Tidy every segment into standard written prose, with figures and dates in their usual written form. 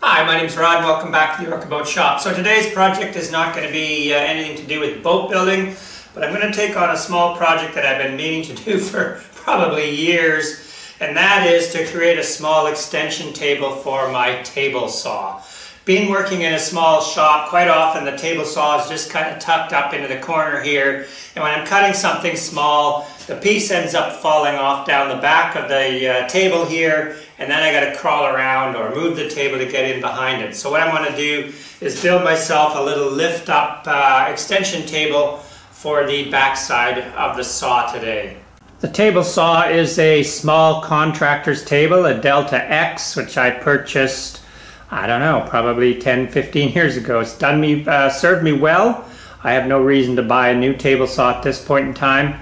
Hi, my name's Rod and welcome back to the Orca Boat Shop. So today's project is not going to be anything to do with boat building, but I'm going to take on a small project that I've been meaning to do for probably years, and that is to create a small extension table for my table saw. Being working in a small shop, quite often the table saw is just kind of tucked up into the corner here, and when I'm cutting something small, the piece ends up falling off down the back of the table here, and then I got to crawl around or move the table to get in behind it. So what I want to do is build myself a little lift up extension table for the back side of the saw today. The table saw is a small contractor's table, a Delta X, which I purchased, I don't know, probably 10-15 years ago. It's done me, served me well. I have no reason to buy a new table saw at this point in time.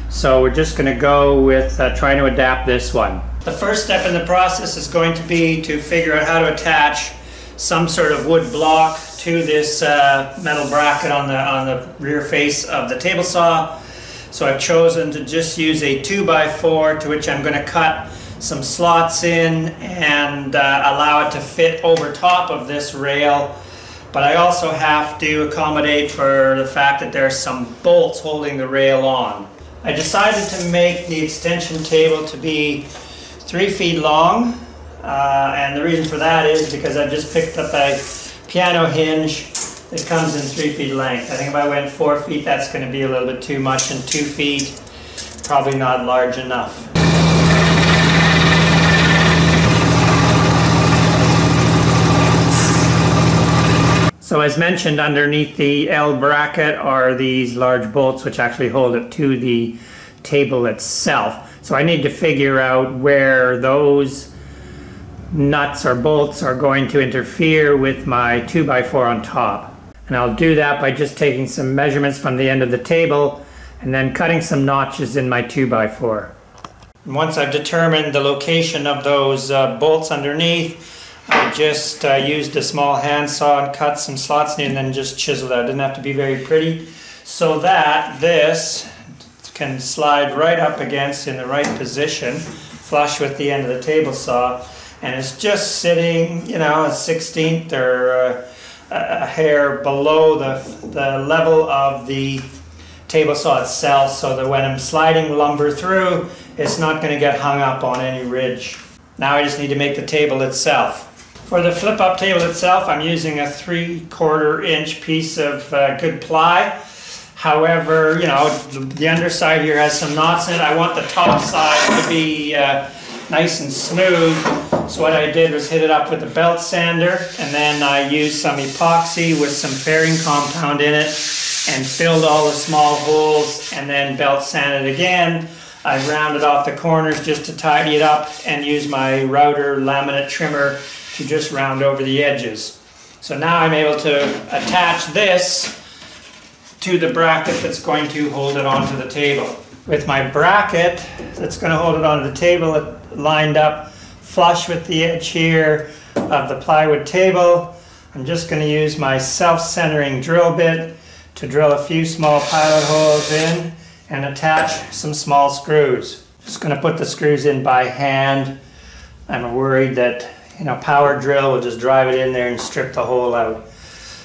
So we're just going to go with trying to adapt this one. The first step in the process is going to be to figure out how to attach some sort of wood block to this metal bracket on the rear face of the table saw. So I've chosen to just use a 2x4 to which I'm going to cut some slots in and allow it to fit over top of this rail. But I also have to accommodate for the fact that there are some bolts holding the rail on. I decided to make the extension table to be 3 feet long, and the reason for that is because I just picked up a piano hinge that comes in 3 feet length. I think if I went 4 feet, that's going to be a little bit too much, and 2 feet, probably not large enough. So as mentioned, underneath the L bracket are these large bolts which actually hold it to the table itself. So I need to figure out where those nuts or bolts are going to interfere with my 2x4 on top. And I'll do that by just taking some measurements from the end of the table and then cutting some notches in my 2x4. And once I've determined the location of those bolts underneath, I just used a small handsaw and cut some slots in and then just chiseled out. It didn't have to be very pretty, so that this can slide right up against in the right position, flush with the end of the table saw, and it's just sitting, you know, a 1/16 or a hair below the level of the table saw itself, so that when I'm sliding lumber through, it's not going to get hung up on any ridge. Now I just need to make the table itself. For the flip-up table itself, I'm using a 3/4 inch piece of good ply. However, you know, the underside here has some knots in it. I want the top side to be nice and smooth. So what I did was hit it up with a belt sander, and then I used some epoxy with some fairing compound in it and filled all the small holes and then belt sanded again. I rounded off the corners just to tidy it up and use my router laminate trimmer to just round over the edges. So now I'm able to attach this to the bracket that's going to hold it onto the table. With my bracket that's going to hold it onto the table lined up flush with the edge here of the plywood table, I'm just going to use my self-centering drill bit to drill a few small pilot holes in and attach some small screws. Just going to put the screws in by hand. I'm worried that, you know, power drill will just drive it in there and strip the hole out.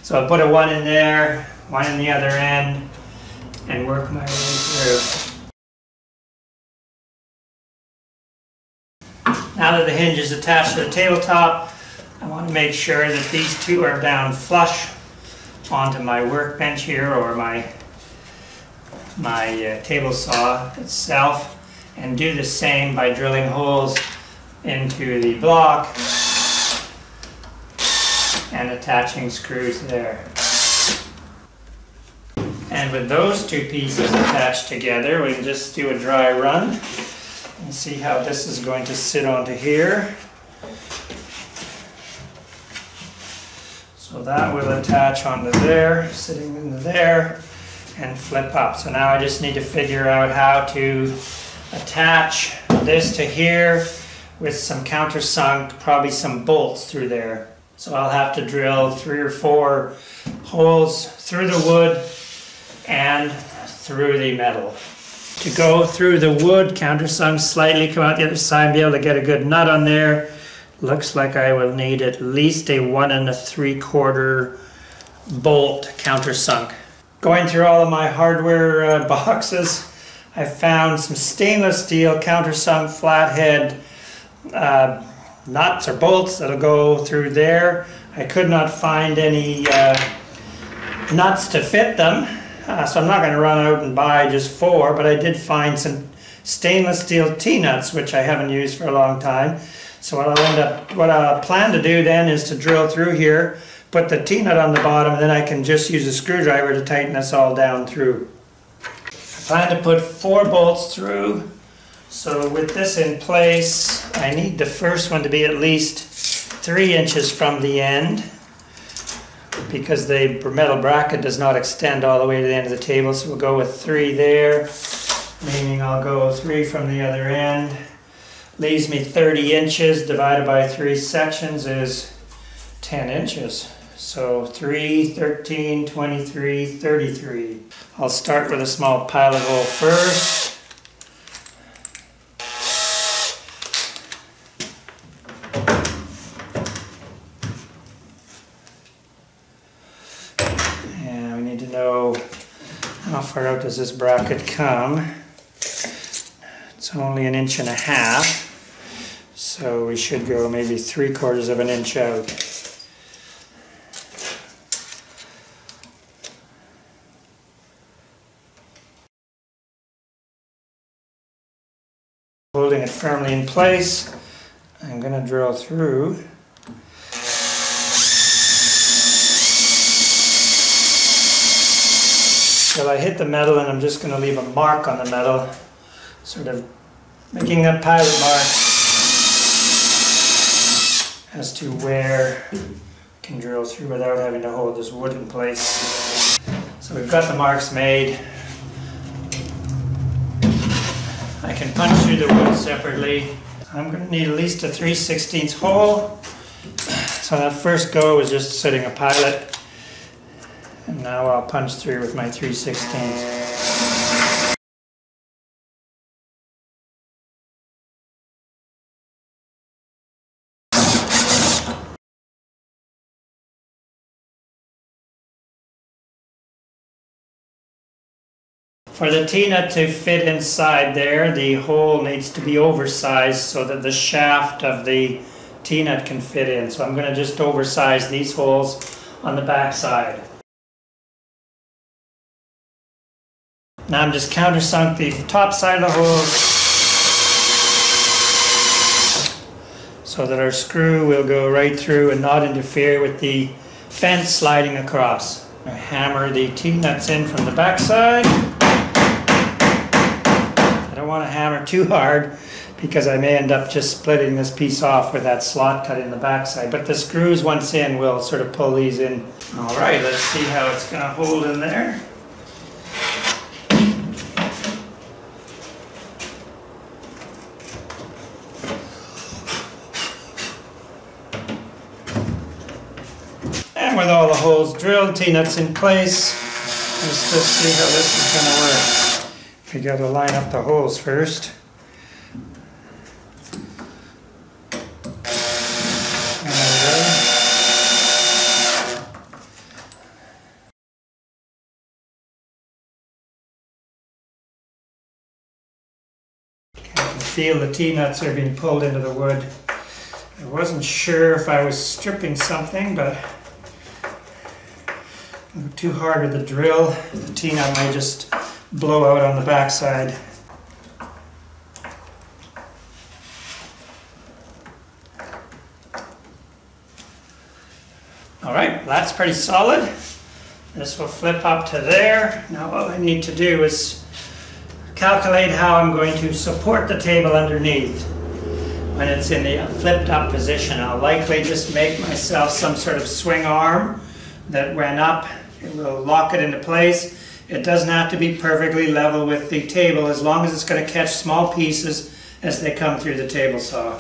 So I put a one in there, one in the other end, and work my way through. Now that the hinge is attached to the tabletop, I want to make sure that these two are down flush onto my workbench here, or my table saw itself, and do the same by drilling holes into the block and attaching screws there. And with those two pieces attached together, we can just do a dry run and see how this is going to sit onto here. So that will attach onto there, sitting into there, and flip up. So now I just need to figure out how to attach this to here with some countersunk, probably some bolts through there. So I'll have to drill 3 or 4 holes through the wood and through the metal. To go through the wood, countersunk slightly, come out the other side and be able to get a good nut on there. Looks like I will need at least a 1 3/4 bolt countersunk. Going through all of my hardware boxes, I found some stainless steel countersunk flathead nuts or bolts that'll go through there. I could not find any nuts to fit them, so I'm not going to run out and buy just 4, but I did find some stainless steel Tnuts, which I haven't used for a long time. So what I'll plan to do then is to drill through here, put the Tnut on the bottom, and then I can just use a screwdriver to tighten this all down through. I plan to put 4 bolts through. So with this in place, I need the first one to be at least 3 inches from the end, because the metal bracket does not extend all the way to the end of the table, so we'll go with 3 there, meaning I'll go 3 from the other end. Leaves me 30 inches, divided by 3 sections is 10 inches. So 3, 13, 23, 33. I'll start with a small pilot hole first. And we need to know how far out does this bracket come. It's only 1.5 inches, so we should go maybe 3/4 of an inch out. Holding it firmly in place, I'm going to drill through. Till I hit the metal, and I'm just going to leave a mark on the metal, sort of making a pilot mark as to where I can drill through without having to hold this wood in place. So we've got the marks made. I can punch through the wood separately. I'm going to need at least a 3/16 hole. So that first go was just setting a pilot, and now I'll punch through with my 3/16. For the Tnut to fit inside there, the hole needs to be oversized so that the shaft of the Tnut can fit in. So I'm going to just oversize these holes on the back side. Now I'm just countersunk the top side of the hole so that our screw will go right through and not interfere with the fence sliding across. I hammer the Tnuts in from the back side. I don't want to hammer too hard because I may end up just splitting this piece off with that slot cut in the back side. But the screws, once in, will sort of pull these in. All right, let's see how it's going to hold in there. And with all the holes drilled, Tnuts in place, let's just see how this is going to work. We got to line up the holes first. I can feel the Tnuts are being pulled into the wood. I wasn't sure if I was stripping something, but too hard with the drill, the Tnut might just blow out on the backside. Alright, that's pretty solid. This will flip up to there. Now all I need to do is calculate how I'm going to support the table underneath when it's in the flipped up position. I'll likely just make myself some sort of swing arm that when up, it will lock it into place. It doesn't have to be perfectly level with the table as long as it's going to catch small pieces as they come through the table saw.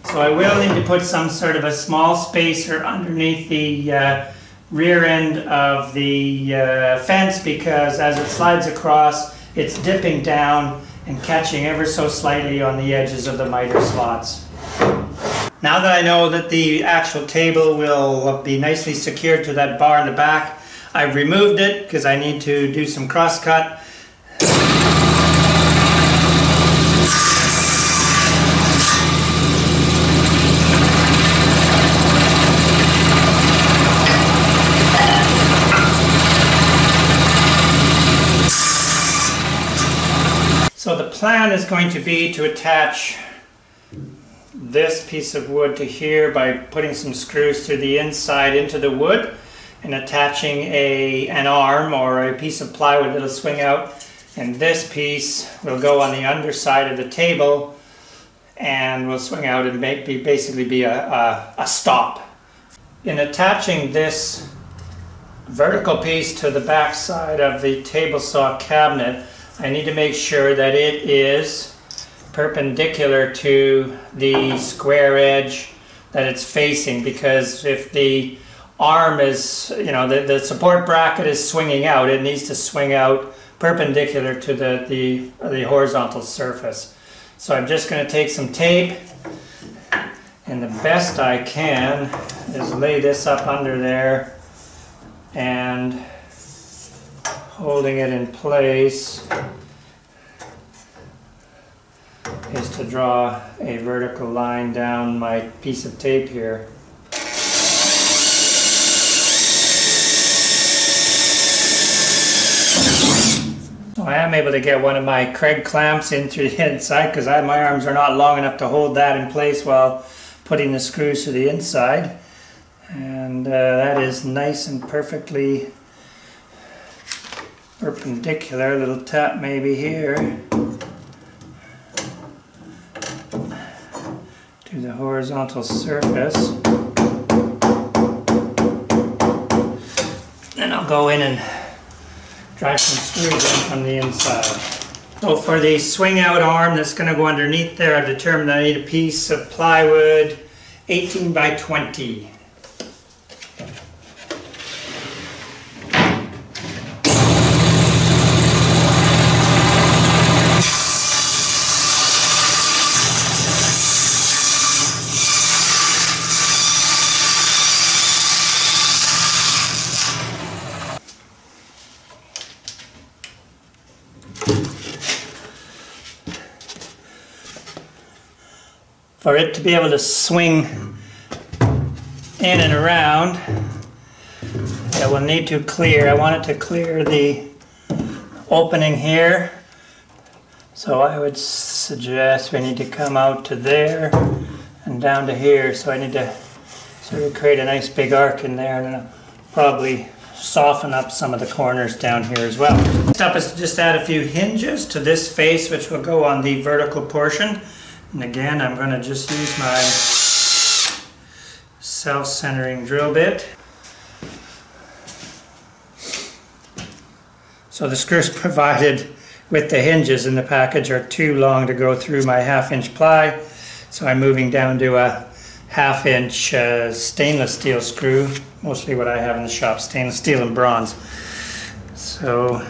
So I will need to put some sort of a small spacer underneath the rear end of the fence, because as it slides across, it's dipping down and catching ever so slightly on the edges of the miter slots. Now that I know that the actual table will be nicely secured to that bar in the back, I've removed it because I need to do some cross-cut. So the plan is going to be to attach this piece of wood to here by putting some screws through the inside into the wood and attaching an arm or a piece of plywood that'll swing out, and this piece will go on the underside of the table and will swing out and basically be a stop. In attaching this vertical piece to the back side of the table saw cabinet, I need to make sure that it is perpendicular to the square edge that it's facing, because if the arm is, the support bracket is swinging out, it needs to swing out perpendicular to the horizontal surface. So I'm just going to take some tape, and the best I can is lay this up under there and holding it in place is to draw a vertical line down my piece of tape here. So I am able to get one of my Craig clamps in through the inside because my arms are not long enough to hold that in place while putting the screws to the inside. And that is nice and perfectly perpendicular. A little tap maybe here to the horizontal surface. Then I'll go in and drive some screws in from the inside. So for the swing out arm that's going to go underneath there, I've determined I need a piece of plywood 18 by 20. For it to be able to swing in and around, it will need to clear. I want it to clear the opening here. So I would suggest we need to come out to there and down to here. So I need to sort of create a nice big arc in there, and I'll probably soften up some of the corners down here as well. Next up is to just add a few hinges to this face, which will go on the vertical portion. And again, I'm going to just use my self-centering drill bit. So the screws provided with the hinges in the package are too long to go through my 1/2-inch ply. So I'm moving down to a 1/2-inch stainless steel screw, mostly what I have in the shop, stainless steel and bronze. So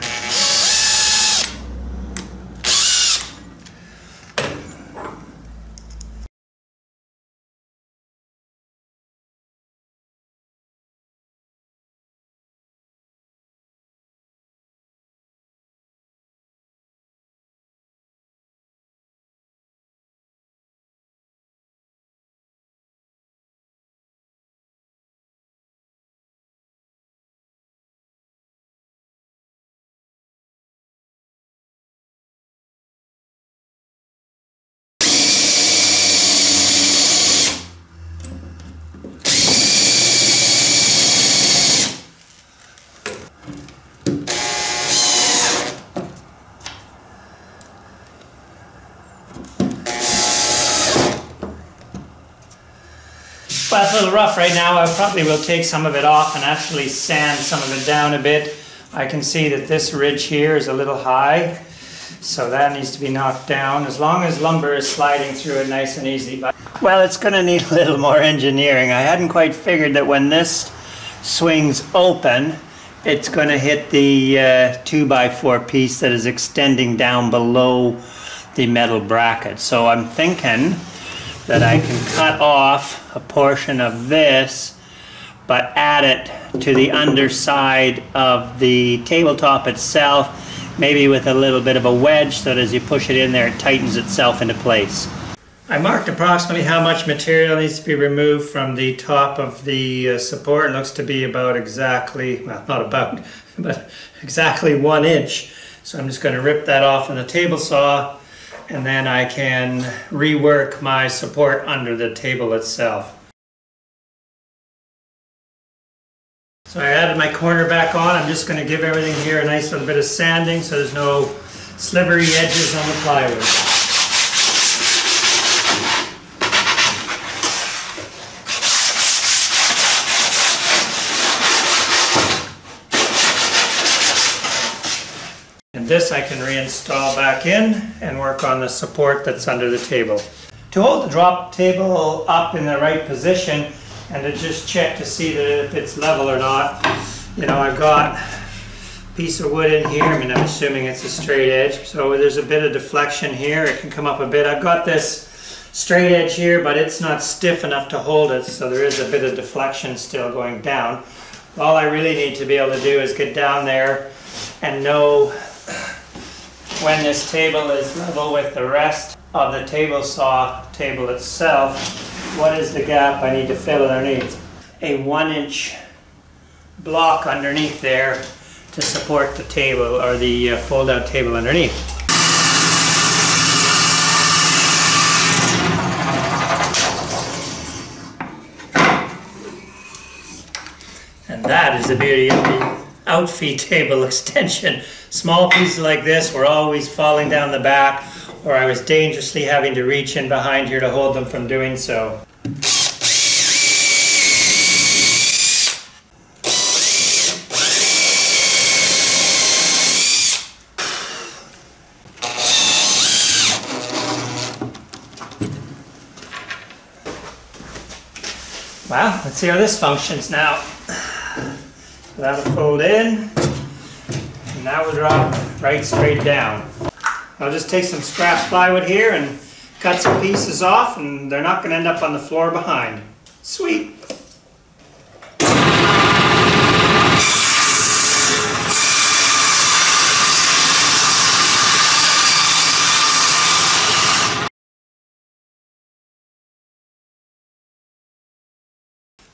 well, it's a little rough right now. I probably will take some of it off and actually sand some of it down a bit. I can see that this ridge here is a little high, so that needs to be knocked down, as long as lumber is sliding through it nice and easy. But, well, it's going to need a little more engineering. I hadn't quite figured that when this swings open, it's going to hit the 2x4 piece that is extending down below the metal bracket. So I'm thinking that I can cut off a portion of this, but add it to the underside of the tabletop itself, maybe with a little bit of a wedge so that as you push it in there it tightens itself into place. I marked approximately how much material needs to be removed from the top of the support. It looks to be about exactly, well, not about, but exactly 1 inch. So I'm just going to rip that off on the table saw, and then I can rework my support under the table itself. So I added my corner back on. I'm just going to give everything here a nice little bit of sanding so there's no slivery edges on the plywood. And this I can reinstall back in and work on the support that's under the table. To hold the drop table up in the right position and to just check to see that if it's level or not, you know, I've got a piece of wood in here. I mean, I'm assuming it's a straight edge, so there's a bit of deflection here. It can come up a bit. I've got this straight edge here, but it's not stiff enough to hold it, so there is a bit of deflection still going down. All I really need to be able to do is get down there and know when this table is level with the rest of the table saw table itself, what is the gap I need to fill underneath. A 1 inch block underneath there to support the table, or the fold out table underneath. And that is the beauty of the outfeed table extension. Small pieces like this were always falling down the back, or I was dangerously having to reach in behind here to hold them from doing so. Wow, let's see how this functions now. So that'll fold in, and that will drop right straight down. I'll just take some scrap plywood here and cut some pieces off, and they're not going to end up on the floor behind. Sweet!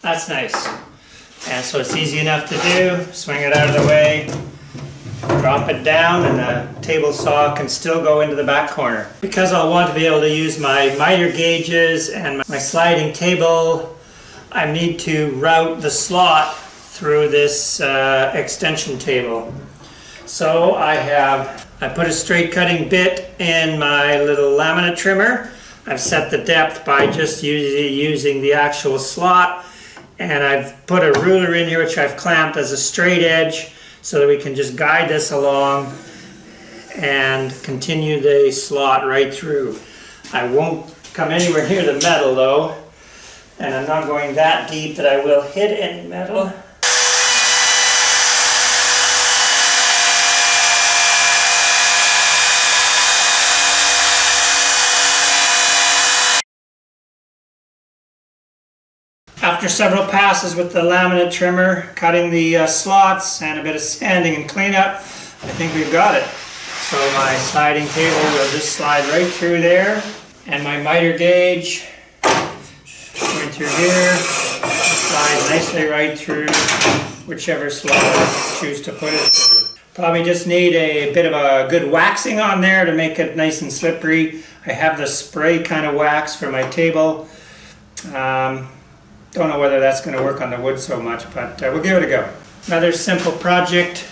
That's nice. And so it's easy enough to do. Swing it out of the way, drop it down, and the table saw can still go into the back corner. Because I'll want to be able to use my miter gauges and my sliding table, I need to route the slot through this extension table. So I put a straight cutting bit in my little laminate trimmer. I've set the depth by just using the actual slot. And I've put a ruler in here which I've clamped as a straight edge so that we can just guide this along and continue the slot right through. I won't come anywhere near the metal though, and I'm not going that deep that I will hit any metal. After several passes with the laminate trimmer, cutting the slots and a bit of sanding and cleanup, I think we've got it. So my sliding table will just slide right through there, and my miter gauge going through here, slide nicely right through whichever slot I choose to put it through. Probably just need a bit of a good waxing on there to make it nice and slippery. I have the spray kind of wax for my table. Don't know whether that's going to work on the wood so much, but we'll give it a go. Another simple project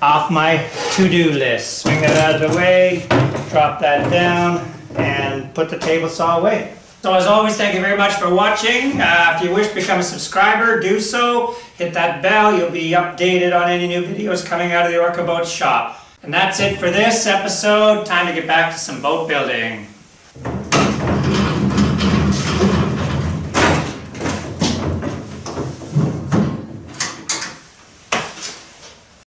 off my to-do list. Swing that out of the way, drop that down, and put the table saw away. So as always, thank you very much for watching. If you wish to become a subscriber, do so. Hit that bell. You'll be updated on any new videos coming out of the Orca Boat shop. And that's it for this episode. Time to get back to some boat building.